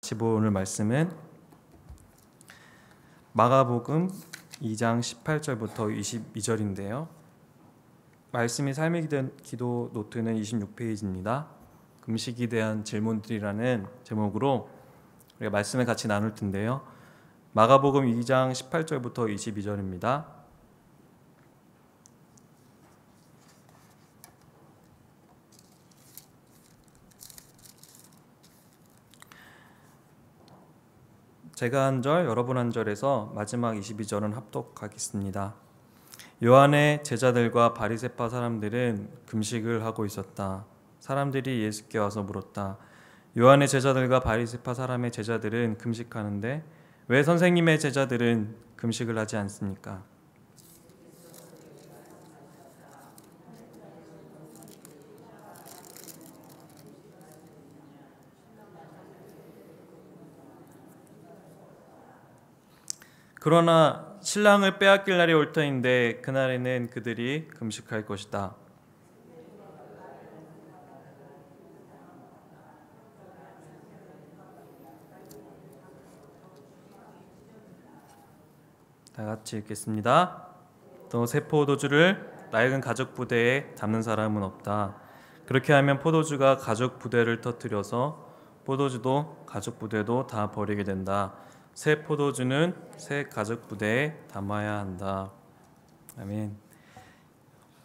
같이 볼 오늘 말씀은 마가복음 2장 18절부터 22절인데요. 말씀이 삶의 기도 노트는 26페이지입니다. 금식에 대한 질문들이라는 제목으로 우리가 말씀을 같이 나눌 텐데요. 마가복음 2장 18절부터 22절입니다. 제가 한 절, 여러분 한 절에서 마지막 22절은 합독하겠습니다. 요한의 제자들과 바리새파 사람들은 금식을 하고 있었다. 사람들이 예수께 와서 물었다. 요한의 제자들과 바리새파 사람의 제자들은 금식하는데 왜 선생님의 제자들은 금식을 하지 않습니까? 그러나 신랑을 빼앗길 날이 올 터인데 그날에는 그들이 금식할 것이다. 다 같이 읽겠습니다. 또 새 포도주를 낡은 가죽 부대에 담는 사람은 없다. 그렇게 하면 포도주가 가죽 부대를 터뜨려서 포도주도 가죽 부대도 다 버리게 된다. 새 포도주는 새 가죽 부대에 담아야 한다. 아멘.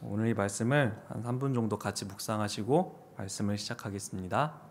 오늘 이 말씀을 한 3분 정도 같이 묵상하시고 말씀을 시작하겠습니다.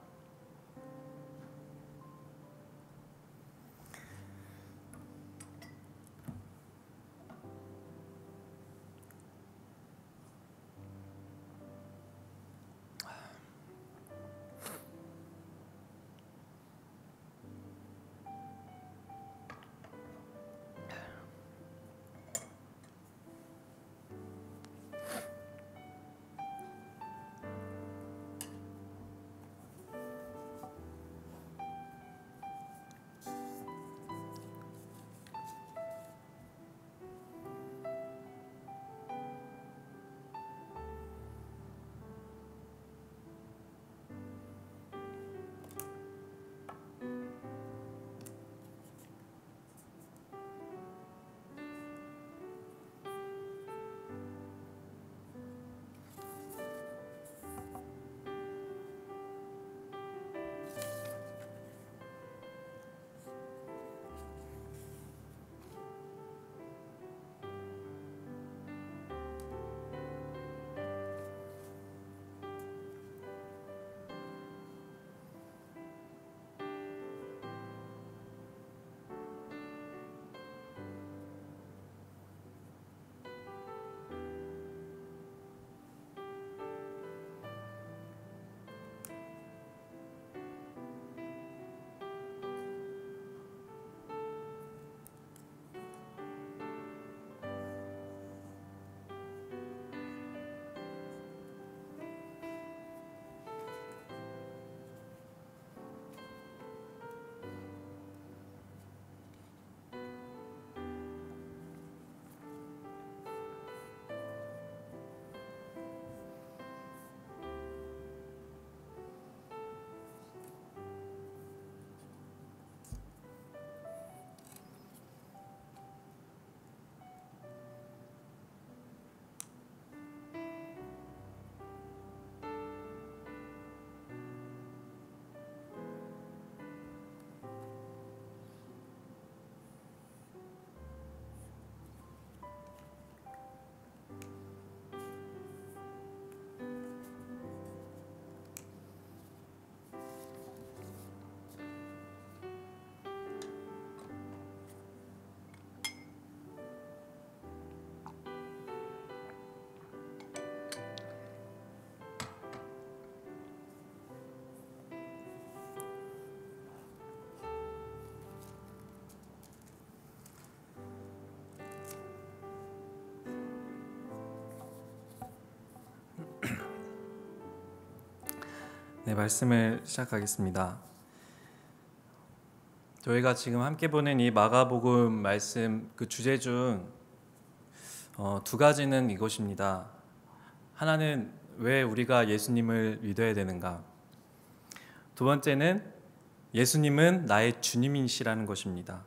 네, 말씀을 시작하겠습니다. 저희가 지금 함께 보는 이 마가복음 말씀 그 주제 중 두 가지는 이것입니다. 하나는 왜 우리가 예수님을 믿어야 되는가? 두 번째는 예수님은 나의 주님이시라는 것입니다.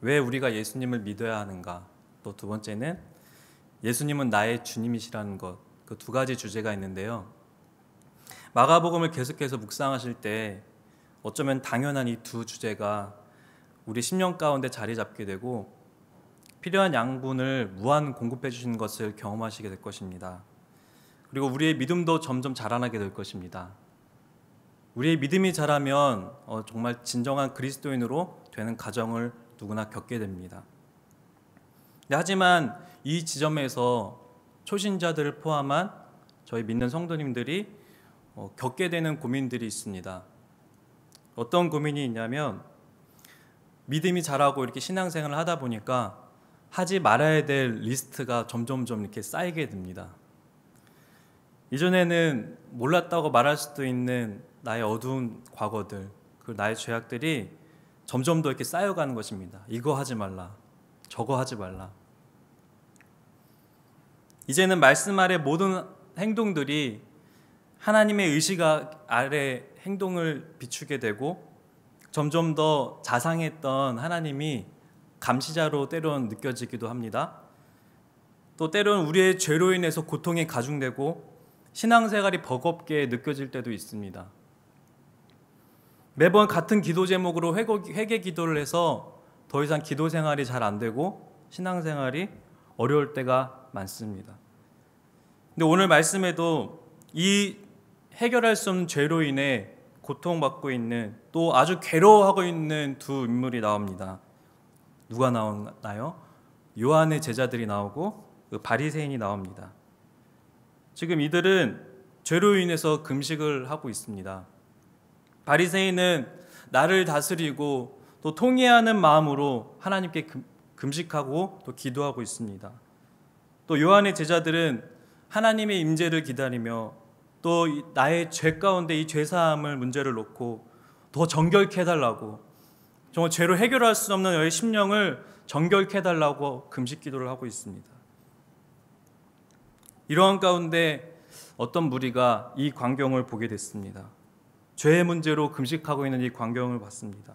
왜 우리가 예수님을 믿어야 하는가? 또 두 번째는 예수님은 나의 주님이시라는 것. 그 두 가지 주제가 있는데요. 마가복음을 계속해서 묵상하실 때 어쩌면 당연한 이 두 주제가 우리 심령 가운데 자리 잡게 되고 필요한 양분을 무한 공급해 주시는 것을 경험하시게 될 것입니다. 그리고 우리의 믿음도 점점 자라나게 될 것입니다. 우리의 믿음이 자라면 정말 진정한 그리스도인으로 되는 과정을 누구나 겪게 됩니다. 하지만 이 지점에서 초신자들을 포함한 저희 믿는 성도님들이 겪게 되는 고민들이 있습니다. 어떤 고민이 있냐면 믿음이 자라고 이렇게 신앙생활을 하다 보니까 하지 말아야 될 리스트가 점점점 이렇게 쌓이게 됩니다. 이전에는 몰랐다고 말할 수도 있는 나의 어두운 과거들, 그 나의 죄악들이 점점 더 이렇게 쌓여가는 것입니다. 이거 하지 말라, 저거 하지 말라. 이제는 말씀 아래 모든 행동들이 하나님의 의식 아래 행동을 비추게 되고 점점 더 자상했던 하나님이 감시자로 때론 느껴지기도 합니다. 또 때론 우리의 죄로 인해서 고통이 가중되고 신앙생활이 버겁게 느껴질 때도 있습니다. 매번 같은 기도 제목으로 회개 기도를 해서 더 이상 기도 생활이 잘 안 되고 신앙생활이 어려울 때가 많습니다. 근데 오늘 말씀에도 이 해결할 수 없는 죄로 인해 고통받고 있는 또 아주 괴로워하고 있는 두 인물이 나옵니다. 누가 나오나요? 요한의 제자들이 나오고 그 바리새인이 나옵니다. 지금 이들은 죄로 인해서 금식을 하고 있습니다. 바리새인은 나를 다스리고 또 통회하는 마음으로 하나님께 금식하고 또 기도하고 있습니다. 또 요한의 제자들은 하나님의 임재를 기다리며 또 나의 죄 가운데 이 죄사함을 문제를 놓고 더 정결케 해달라고, 정말 죄로 해결할 수 없는 너의 심령을 정결케 해달라고 금식 기도를 하고 있습니다. 이러한 가운데 어떤 무리가 이 광경을 보게 됐습니다. 죄의 문제로 금식하고 있는 이 광경을 봤습니다.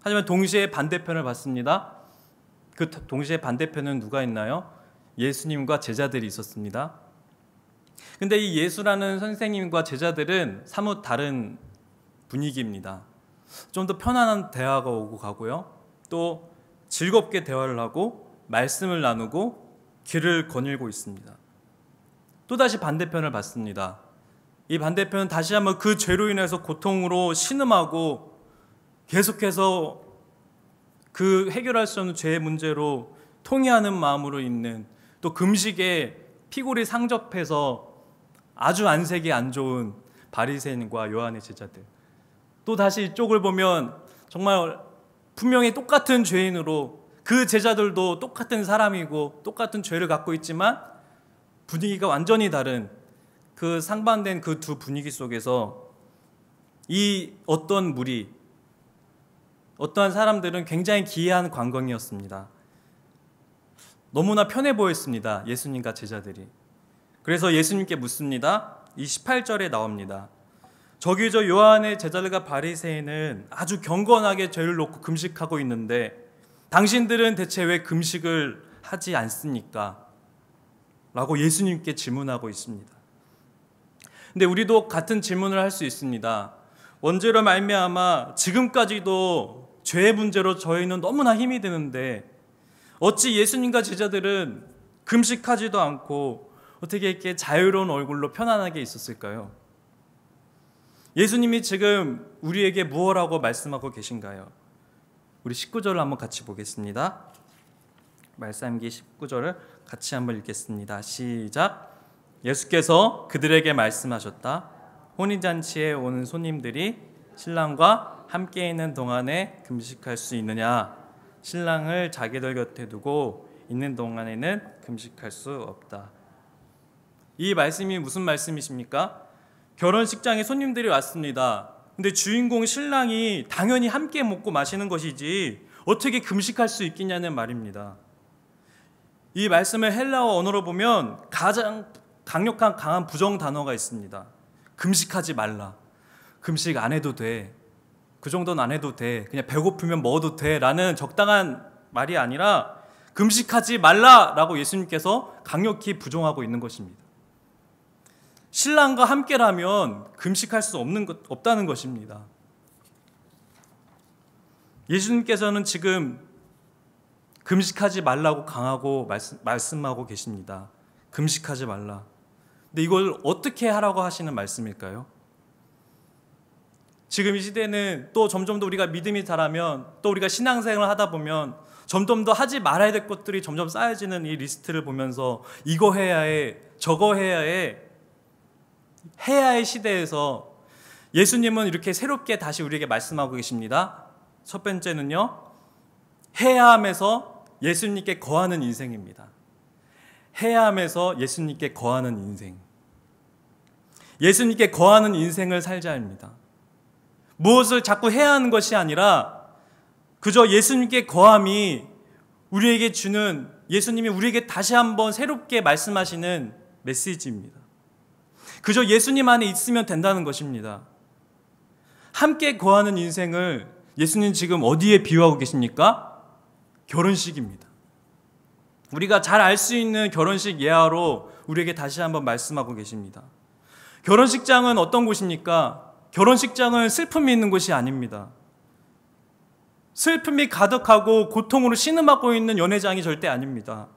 하지만 동시에 반대편을 봤습니다. 그 동시에 반대편은 누가 있나요? 예수님과 제자들이 있었습니다. 근데 이 예수라는 선생님과 제자들은 사뭇 다른 분위기입니다. 좀 더 편안한 대화가 오고 가고요. 또 즐겁게 대화를 하고 말씀을 나누고 길을 거닐고 있습니다. 또다시 반대편을 봤습니다. 이 반대편은 다시 한번 그 죄로 인해서 고통으로 신음하고 계속해서 그 해결할 수 없는 죄의 문제로 통회하는 마음으로 있는, 또 금식에 피골이 상접해서 아주 안색이 안 좋은 바리새인과 요한의 제자들. 또 다시 이쪽을 보면 정말 분명히 똑같은 죄인으로, 그 제자들도 똑같은 사람이고 똑같은 죄를 갖고 있지만 분위기가 완전히 다른 그 상반된 그 두 분위기 속에서 이 어떤 무리, 어떠한 사람들은 굉장히 기이한 광경이었습니다. 너무나 편해 보였습니다. 예수님과 제자들이. 그래서 예수님께 묻습니다. 이 18절에 나옵니다. 저기 저 요한의 제자들과 바리새인은 아주 경건하게 죄를 놓고 금식하고 있는데 당신들은 대체 왜 금식을 하지 않습니까? 라고 예수님께 질문하고 있습니다. 근데 우리도 같은 질문을 할 수 있습니다. 원죄로 말미암아 지금까지도 죄의 문제로 저희는 너무나 힘이 드는데 어찌 예수님과 제자들은 금식하지도 않고 어떻게 이렇게 자유로운 얼굴로 편안하게 있었을까요? 예수님이 지금 우리에게 무엇라고 말씀하고 계신가요? 우리 19절을 한번 같이 보겠습니다. 말씀기 19절을 같이 한번 읽겠습니다. 시작. 예수께서 그들에게 말씀하셨다. 혼인잔치에 오는 손님들이 신랑과 함께 있는 동안에 금식할 수 있느냐? 신랑을 자기들 곁에 두고 있는 동안에는 금식할 수 없다. 이 말씀이 무슨 말씀이십니까? 결혼식장에 손님들이 왔습니다. 근데 주인공 신랑이 당연히 함께 먹고 마시는 것이지 어떻게 금식할 수 있겠냐는 말입니다. 이 말씀을 헬라어 언어로 보면 가장 강한 부정 단어가 있습니다. 금식하지 말라. 금식 안 해도 돼. 그 정도는 안 해도 돼, 그냥 배고프면 먹어도 돼 라는 적당한 말이 아니라 금식하지 말라라고 예수님께서 강력히 부정하고 있는 것입니다. 신랑과 함께라면 금식할 수 없다는 것입니다. 예수님께서는 지금 금식하지 말라고 강하고 말씀하고 계십니다. 금식하지 말라. 근데 이걸 어떻게 하라고 하시는 말씀일까요? 지금 이 시대는 또 점점 더 우리가 믿음이 자라면, 또 우리가 신앙생활을 하다 보면 점점 더 하지 말아야 될 것들이 점점 쌓여지는 이 리스트를 보면서 이거 해야 해, 저거 해야 해, 해야 할 시대에서 예수님은 이렇게 새롭게 다시 우리에게 말씀하고 계십니다. 첫 번째는요, 해야 함에서 예수님께 거하는 인생입니다. 해야 함에서 예수님께 거하는 인생. 예수님께 거하는 인생을 살자 합니다. 무엇을 자꾸 해야 하는 것이 아니라 그저 예수님께 거함이 우리에게 주는, 예수님이 우리에게 다시 한번 새롭게 말씀하시는 메시지입니다. 그저 예수님 안에 있으면 된다는 것입니다. 함께 거하는 인생을 예수님 지금 어디에 비유하고 계십니까? 결혼식입니다. 우리가 잘 알 수 있는 결혼식 예화로 우리에게 다시 한번 말씀하고 계십니다. 결혼식장은 어떤 곳입니까? 결혼식장은 슬픔이 있는 곳이 아닙니다. 슬픔이 가득하고 고통으로 신음하고 있는 연회장이 절대 아닙니다.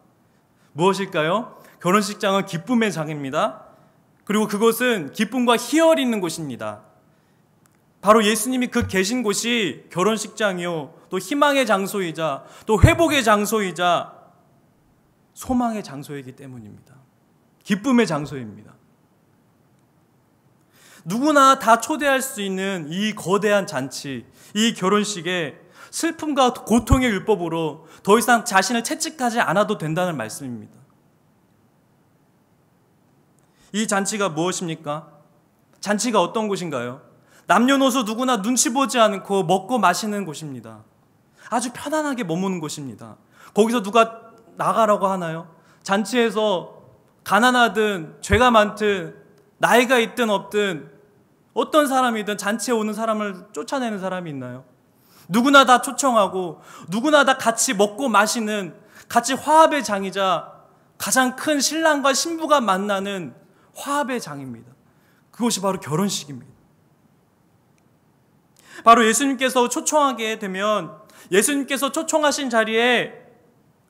무엇일까요? 결혼식장은 기쁨의 장입니다. 그리고 그곳은 기쁨과 희열이 있는 곳입니다. 바로 예수님이 그 계신 곳이 결혼식장이요, 또 희망의 장소이자 또 회복의 장소이자 소망의 장소이기 때문입니다. 기쁨의 장소입니다. 누구나 다 초대할 수 있는 이 거대한 잔치, 이 결혼식에 슬픔과 고통의 율법으로 더 이상 자신을 채찍하지 않아도 된다는 말씀입니다. 이 잔치가 무엇입니까? 잔치가 어떤 곳인가요? 남녀노소 누구나 눈치 보지 않고 먹고 마시는 곳입니다. 아주 편안하게 머무는 곳입니다. 거기서 누가 나가라고 하나요? 잔치에서 가난하든 죄가 많든 나이가 있든 없든 어떤 사람이든 잔치에 오는 사람을 쫓아내는 사람이 있나요? 누구나 다 초청하고 누구나 다 같이 먹고 마시는, 같이 화합의 장이자 가장 큰 신랑과 신부가 만나는 화합의 장입니다. 그것이 바로 결혼식입니다. 바로 예수님께서 초청하게 되면, 예수님께서 초청하신 자리에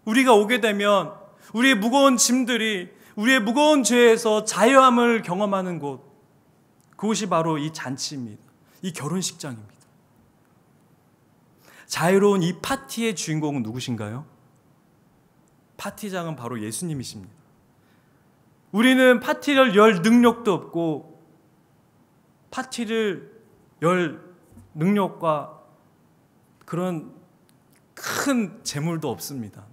우리가 오게 되면 우리의 무거운 짐들이, 우리의 무거운 죄에서 자유함을 경험하는 곳, 그것이 바로 이 잔치입니다. 이 결혼식장입니다. 자유로운 이 파티의 주인공은 누구신가요? 파티장은 바로 예수님이십니다. 우리는 파티를 열 능력도 없고 파티를 열 능력과 그런 큰 재물도 없습니다.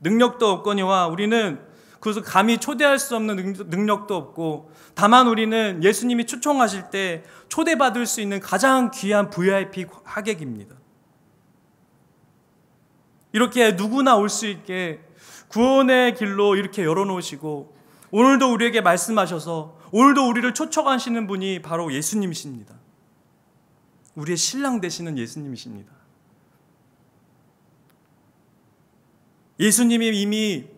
능력도 없거니와 우리는 그것을 감히 초대할 수 없는 능력도 없고, 다만 우리는 예수님이 초청하실 때 초대받을 수 있는 가장 귀한 VIP 하객입니다. 이렇게 누구나 올 수 있게 구원의 길로 이렇게 열어놓으시고, 오늘도 우리에게 말씀하셔서 오늘도 우리를 초청하시는 분이 바로 예수님이십니다. 우리의 신랑 되시는 예수님이십니다. 예수님이 이미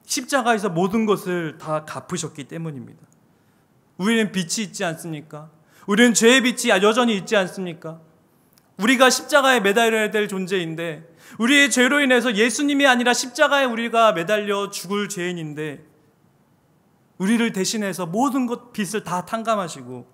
십자가에서 모든 것을 다 갚으셨기 때문입니다. 우리는 빛이 있지 않습니까? 우리는 죄의 빛이 여전히 있지 않습니까? 우리가 십자가에 매달려야 될 존재인데, 우리의 죄로 인해서 예수님이 아니라 십자가에 우리가 매달려 죽을 죄인인데, 우리를 대신해서 모든 것 빛을 다 탕감하시고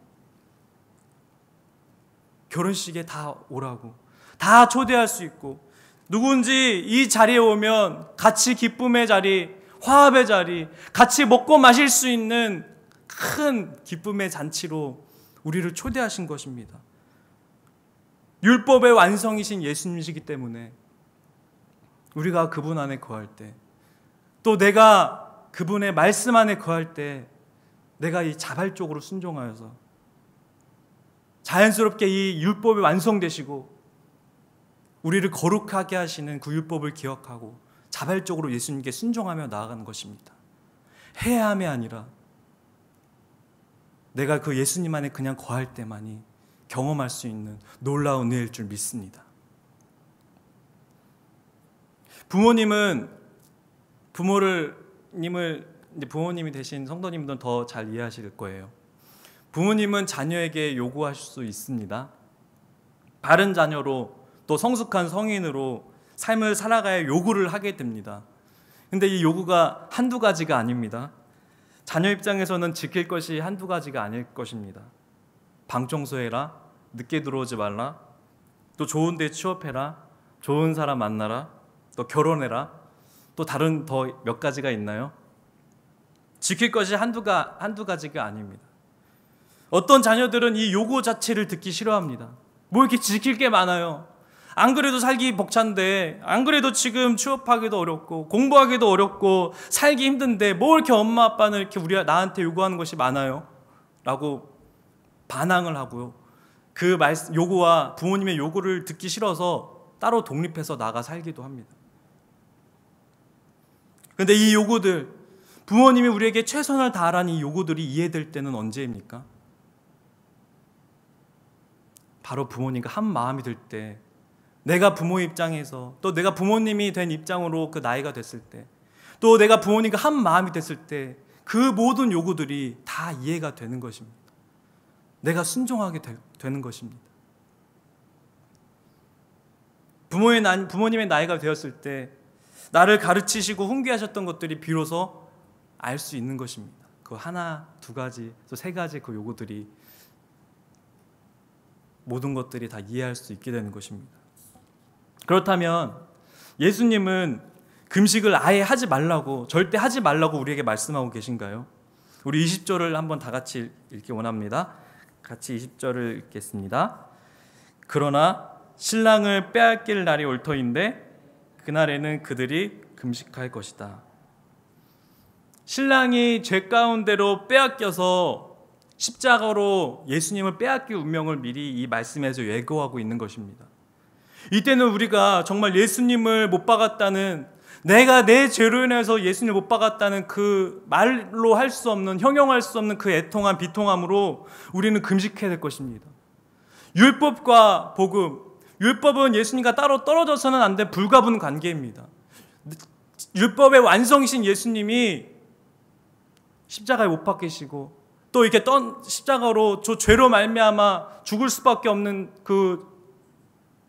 결혼식에 다 오라고, 다 초대할 수 있고, 누군지 이 자리에 오면 같이 기쁨의 자리, 화합의 자리, 같이 먹고 마실 수 있는 큰 기쁨의 잔치로 우리를 초대하신 것입니다. 율법의 완성이신 예수님이시기 때문에 우리가 그분 안에 거할 때, 또 내가 그분의 말씀 안에 거할 때, 내가 이 자발적으로 순종하여서 자연스럽게 이 율법이 완성되시고 우리를 거룩하게 하시는 그 율법을 기억하고 자발적으로 예수님께 순종하며 나아가는 것입니다. 해야 함이 아니라 내가 그 예수님 안에 그냥 거할 때만이 경험할 수 있는 놀라운 은혜일 줄 믿습니다. 부모님이 되신 성도님들은 더 잘 이해하실 거예요. 부모님은 자녀에게 요구하실 수 있습니다. 바른 자녀로 또 성숙한 성인으로 삶을 살아가야 요구를 하게 됩니다. 근데 이 요구가 한두 가지가 아닙니다. 자녀 입장에서는 지킬 것이 한두 가지가 아닐 것입니다. 방 청소해라, 늦게 들어오지 말라, 또 좋은 데 취업해라, 좋은 사람 만나라, 또 결혼해라, 또 다른 더 몇 가지가 있나요? 지킬 것이 한두 가지가 아닙니다. 어떤 자녀들은 이 요구 자체를 듣기 싫어합니다. 뭐 이렇게 지킬 게 많아요. 안 그래도 살기 벅찬데, 안 그래도 지금 취업하기도 어렵고 공부하기도 어렵고 살기 힘든데 뭐 이렇게 엄마 아빠는 이렇게 나한테 요구하는 것이 많아요? 라고 반항을 하고요. 그 요구와 부모님의 요구를 듣기 싫어서 따로 독립해서 나가 살기도 합니다. 그런데 이 요구들, 부모님이 우리에게 최선을 다하라는 이 요구들이 이해될 때는 언제입니까? 바로 부모님과 한 마음이 될 때, 내가 부모 입장에서, 또 내가 부모님이 된 입장으로 그 나이가 됐을 때, 또 내가 부모님과 한 마음이 됐을 때 그 모든 요구들이 다 이해가 되는 것입니다. 내가 순종하게 되는 것입니다. 부모님의 나이가 되었을 때 나를 가르치시고 훈계하셨던 것들이 비로소 알 수 있는 것입니다. 그 하나, 두 가지, 또 세 가지 그 요구들이, 모든 것들이 다 이해할 수 있게 되는 것입니다. 그렇다면 예수님은 금식을 아예 하지 말라고, 절대 하지 말라고 우리에게 말씀하고 계신가요? 우리 20절을 한번 다 같이 읽기 원합니다. 같이 20절을 읽겠습니다. 그러나 신랑을 빼앗길 날이 올 터인데 그날에는 그들이 금식할 것이다. 신랑이 죄 가운데로 빼앗겨서 십자가로 예수님을 빼앗길 운명을 미리 이 말씀에서 예고하고 있는 것입니다. 이때는 우리가 정말 예수님을 못 박았다는, 내가 내 죄로 인해서 예수님을 못 박았다는 그 말로 할 수 없는, 형용할 수 없는 그 애통함, 비통함으로 우리는 금식해야 될 것입니다. 율법과 복음, 율법은 예수님과 따로 떨어져서는 안 된 불가분 관계입니다. 율법의 완성이신 예수님이 십자가에 못 박히시고 또 이렇게 십자가로 저 죄로 말미암아 죽을 수밖에 없는 그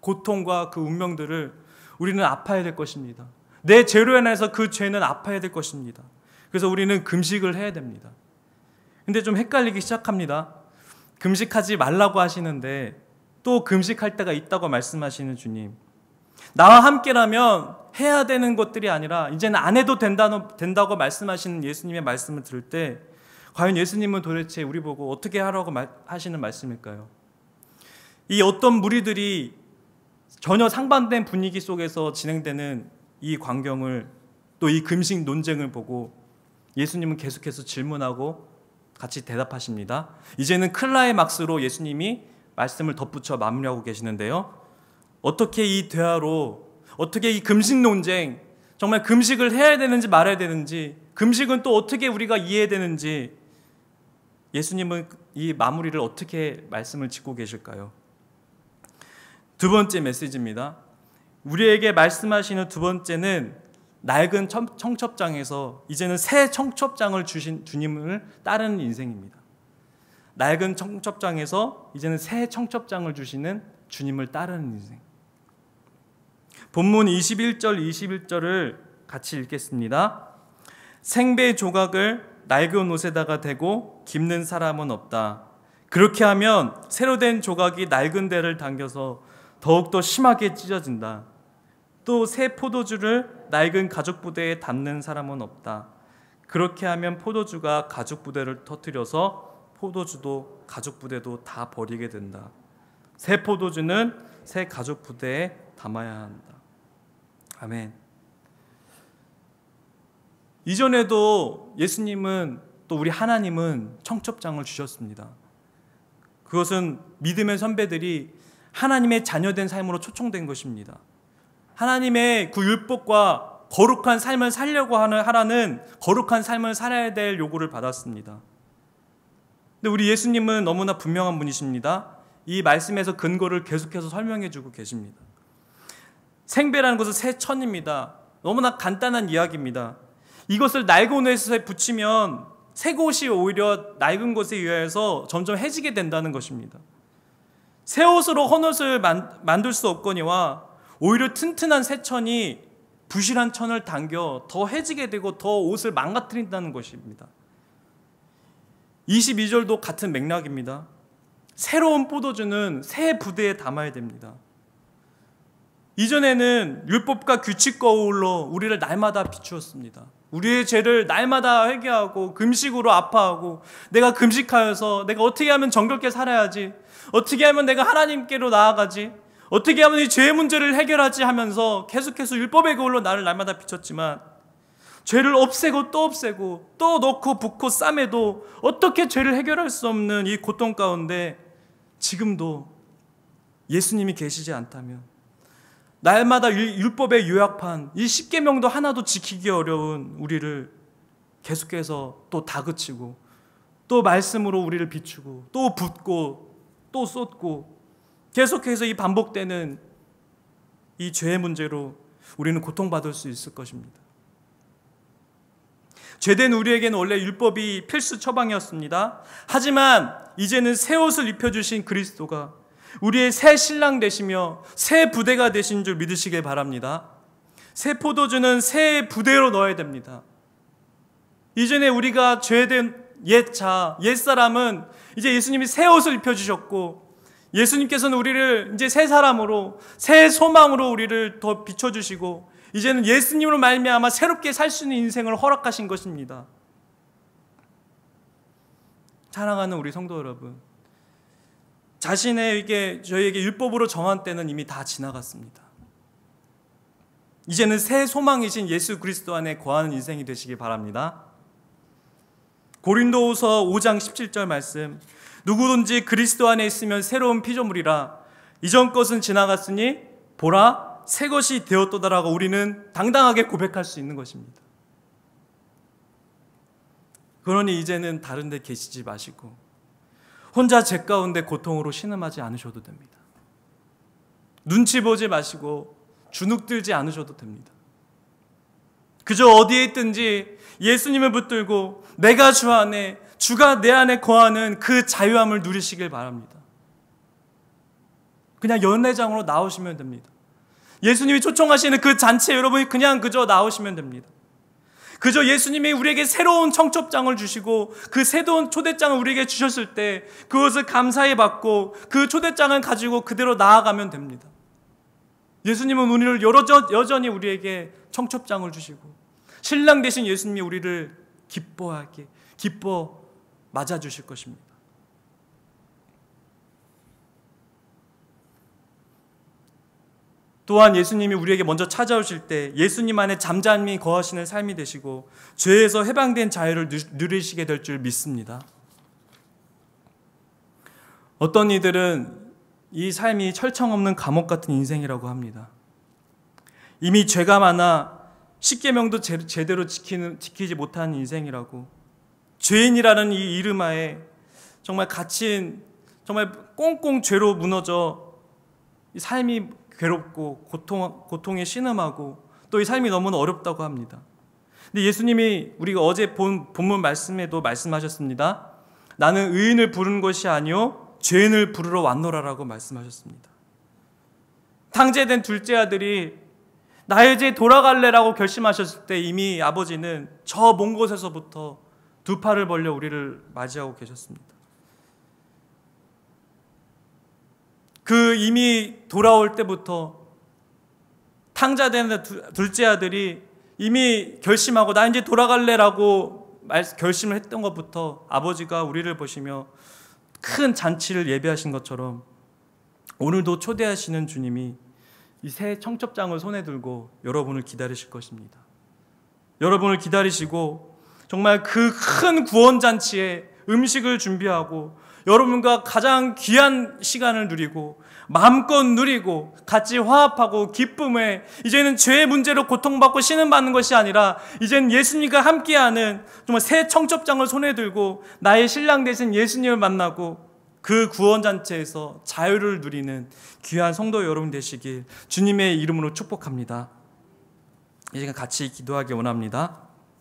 고통과 그 운명들을 우리는 아파야 될 것입니다. 내 죄로 인해서 그 죄는 아파야 될 것입니다. 그래서 우리는 금식을 해야 됩니다. 근데 좀 헷갈리기 시작합니다. 금식하지 말라고 하시는데 또 금식할 때가 있다고 말씀하시는 주님, 나와 함께라면 해야 되는 것들이 아니라 이제는 안 해도 된다고 말씀하시는 예수님의 말씀을 들을 때 과연 예수님은 도대체 우리 보고 어떻게 하라고 하시는 말씀일까요? 이 어떤 무리들이 전혀 상반된 분위기 속에서 진행되는 이 광경을, 또 이 금식 논쟁을 보고 예수님은 계속해서 질문하고 같이 대답하십니다. 이제는 클라이막스로 예수님이 말씀을 덧붙여 마무리하고 계시는데요. 어떻게 이 대화로, 어떻게 이 금식 논쟁, 정말 금식을 해야 되는지 말아야 되는지, 금식은 또 어떻게 우리가 이해해야 되는지 예수님은 이 마무리를 어떻게 말씀을 짓고 계실까요? 두 번째 메시지입니다. 우리에게 말씀하시는 두 번째는 낡은 청첩장에서 이제는 새 청첩장을 주신 주님을 따르는 인생입니다. 낡은 청첩장에서 이제는 새 청첩장을 주시는 주님을 따르는 인생. 본문 21절을 같이 읽겠습니다. 생배 조각을 낡은 옷에다가 대고 깁는 사람은 없다. 그렇게 하면 새로 된 조각이 낡은 데를 당겨서 더욱더 심하게 찢어진다. 또 새 포도주를 낡은 가죽 부대에 담는 사람은 없다. 그렇게 하면 포도주가 가죽 부대를 터뜨려서 포도주도 가죽 부대도 다 버리게 된다. 새 포도주는 새 가죽 부대에 담아야 한다. 아멘. 이전에도 예수님은, 또 우리 하나님은 청첩장을 주셨습니다. 그것은 믿음의 선배들이 하나님의 자녀된 삶으로 초청된 것입니다. 하나님의 그 율법과 거룩한 삶을 살려고 하라는 거룩한 삶을 살아야 될 요구를 받았습니다. 근데 우리 예수님은 너무나 분명한 분이십니다. 이 말씀에서 근거를 계속해서 설명해 주고 계십니다. 생배라는 것은 새 천입니다. 너무나 간단한 이야기입니다. 이것을 낡은 옷에 붙이면 새 옷이 오히려 낡은 것에 의해서 점점 해지게 된다는 것입니다. 새 옷으로 헌 옷을 만들 수 없거니와 오히려 튼튼한 새 천이 부실한 천을 당겨 더 해지게 되고 더 옷을 망가뜨린다는 것입니다. 22절도 같은 맥락입니다. 새로운 포도주는 새 부대에 담아야 됩니다. 이전에는 율법과 규칙 거울로 우리를 날마다 비추었습니다. 우리의 죄를 날마다 회개하고 금식으로 아파하고 내가 금식하여서 내가 어떻게 하면 정결케 살아야지, 어떻게 하면 내가 하나님께로 나아가지, 어떻게 하면 이 죄의 문제를 해결하지 하면서 계속해서 율법의 거울로 나를 날마다 비췄지만 죄를 없애고 또 넣고 붓고 싸매도 어떻게 죄를 해결할 수 없는 이 고통 가운데 지금도 예수님이 계시지 않다면 날마다 율법의 요약판 이 십계명도 하나도 지키기 어려운 우리를 계속해서 또 다그치고 또 말씀으로 우리를 비추고 또 붓고 또 쏟고 계속해서 이 반복되는 이 죄의 문제로 우리는 고통받을 수 있을 것입니다. 죄된 우리에게는 원래 율법이 필수 처방이었습니다. 하지만 이제는 새 옷을 입혀주신 그리스도가 우리의 새 신랑 되시며 새 부대가 되신 줄 믿으시길 바랍니다. 새 포도주는 새 부대로 넣어야 됩니다. 이전에 우리가 죄된 옛사람은 이제 예수님이 새 옷을 입혀주셨고 예수님께서는 우리를 이제 새 사람으로 새 소망으로 우리를 더 비춰주시고 이제는 예수님으로 말미암아 새롭게 살 수 있는 인생을 허락하신 것입니다. 사랑하는 우리 성도 여러분, 자신에게 저희에게 율법으로 정한 때는 이미 다 지나갔습니다. 이제는 새 소망이신 예수 그리스도 안에 거하는 인생이 되시기 바랍니다. 고린도후서 5장 17절 말씀, 누구든지 그리스도 안에 있으면 새로운 피조물이라 이전 것은 지나갔으니 보라 새 것이 되었도다라고 우리는 당당하게 고백할 수 있는 것입니다. 그러니 이제는 다른 데 계시지 마시고 혼자 죄 가운데 고통으로 신음하지 않으셔도 됩니다. 눈치 보지 마시고 주눅들지 않으셔도 됩니다. 그저 어디에 있든지 예수님을 붙들고 내가 주 안에, 주가 내 안에 거하는 그 자유함을 누리시길 바랍니다. 그냥 연회장으로 나오시면 됩니다. 예수님이 초청하시는 그 잔치에 여러분이 그냥 그저 나오시면 됩니다. 그저 예수님이 우리에게 새로운 청첩장을 주시고 그 새로운 초대장을 우리에게 주셨을 때 그것을 감사히 받고 그 초대장을 가지고 그대로 나아가면 됩니다. 예수님은 우리를 여전히 우리에게 청첩장을 주시고 신랑 되신 예수님이 우리를 기뻐 맞아주실 것입니다. 또한 예수님이 우리에게 먼저 찾아오실 때 예수님 안에 잠잠히 거하시는 삶이 되시고 죄에서 해방된 자유를 누리시게 될 줄 믿습니다. 어떤 이들은 이 삶이 철청 없는 감옥 같은 인생이라고 합니다. 이미 죄가 많아 십계명도 제대로 지키지 못한 인생이라고, 죄인이라는 이 이름하에 정말 갇힌, 정말 꽁꽁 죄로 무너져 이 삶이 괴롭고 고통에 신음하고 또 이 삶이 너무나 어렵다고 합니다. 근데 예수님이 우리가 어제 본 본문 말씀에도 말씀하셨습니다. 나는 의인을 부르는 것이 아니요 죄인을 부르러 왔노라라고 말씀하셨습니다. 탕제된 둘째 아들이 나의 죄 돌아갈래라고 결심하셨을 때 이미 아버지는 저 먼 곳에서부터 두 팔을 벌려 우리를 맞이하고 계셨습니다. 그 이미 돌아올 때부터 탕자된 둘째 아들이 이미 결심하고 나 이제 돌아갈래라고 결심을 했던 것부터 아버지가 우리를 보시며 큰 잔치를 예배하신 것처럼 오늘도 초대하시는 주님이 이 새 청첩장을 손에 들고 여러분을 기다리실 것입니다. 여러분을 기다리시고 정말 그 큰 구원잔치에 음식을 준비하고 여러분과 가장 귀한 시간을 누리고 마음껏 누리고 같이 화합하고 기쁨에 이제는 죄의 문제로 고통받고 신음받는 것이 아니라 이제는 예수님과 함께하는 정말 새 청첩장을 손에 들고 나의 신랑 되신 예수님을 만나고 그 구원잔치에서 자유를 누리는 귀한 성도 여러분 되시길 주님의 이름으로 축복합니다. 이 시간 같이 기도하기 원합니다.